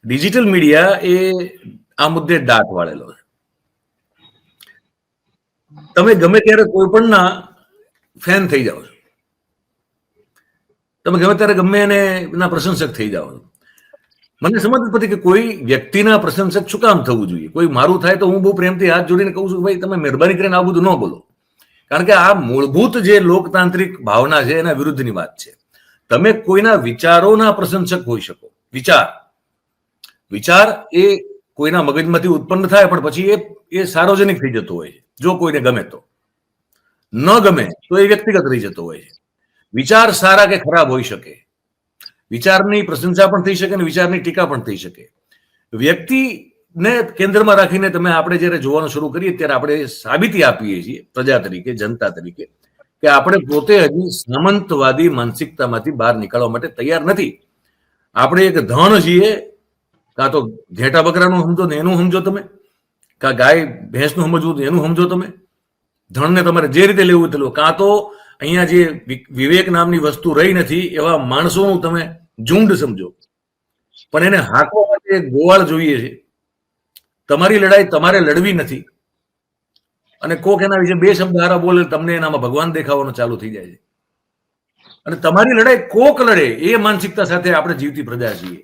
Digital media એ આ મુદ્દે દાંત વાળેલો છે. તમે ગમે ત્યારે કોઈ પણના ફેન થઈ જાઓ છો, તમે ગમે ત્યારે ગમે એના પ્રશંસક થઈ જાઓ છો. મને સમજ પડતી કે કોઈ વ્યક્તિના પ્રશંસક શું કામ થવું જોઈએ. કોઈ મારું થાય તો હું બહુ પ્રેમથી હાથ જોડીને કહું છું, ભાઈ તમે મહેરબાની કરીને આ બધું ન બોલો, કારણ કે આ મૂળભૂત જે લોકતાંત્રિક ભાવના છે એના વિરુદ્ધની વાત છે. તમે કોઈના વિચારોના પ્રશંસક હોઈ શકો. વિચાર એ કોઈના મગજમાંથી ઉત્પન્ન થાય, પણ પછી એ સાર્વજનિક થઈ જતો હોય છે. જો કોઈને ગમે તો, ન ગમે તો એ વ્યક્તિગત રહી જતો હોય છે. વિચાર સારા કે ખરાબ હોઈ શકે, વિચારની પ્રશંસા પણ થઈ શકે અને વિચારની ટીકા પણ થઈ શકે. વ્યક્તિને કેન્દ્રમાં રાખીને આપણે જ્યારે જોવાનું શરૂ કરીએ ત્યારે આપણે સાબિતી આપીએ છીએ પ્રજા તરીકે, જનતા તરીકે, કે આપણે પોતે હજી સામંતવાદી માનસિકતામાંથી બહાર નીકળવા માટે તૈયાર નથી. આપણે એક ધણ છીએ, કાં તો ઘેટા બકરાનું સમજો ને એનું સમજો તમે, કાં ગાય ભેંસનું સમજવું એનું સમજો તમે. ધણને તમારે જે રીતે લેવું તે લો. કાં તો અહીંયા જે વિવેક નામની વસ્તુ રહી નથી એવા માણસોનું તમે ઝુંડ સમજો, પણ એને હાંકવા માટે ગોવાળ જોઈએ છે. તમારી લડાઈ તમારે લડવી નથી, અને કોક એના વિશે બે શબ્દ હારા બોલે તમને એનામાં ભગવાન દેખાવાનું ચાલુ થઈ જાય છે. અને તમારી લડાઈ કોક લડે એ માનસિકતા સાથે આપણે જીવતી પ્રજા છીએ.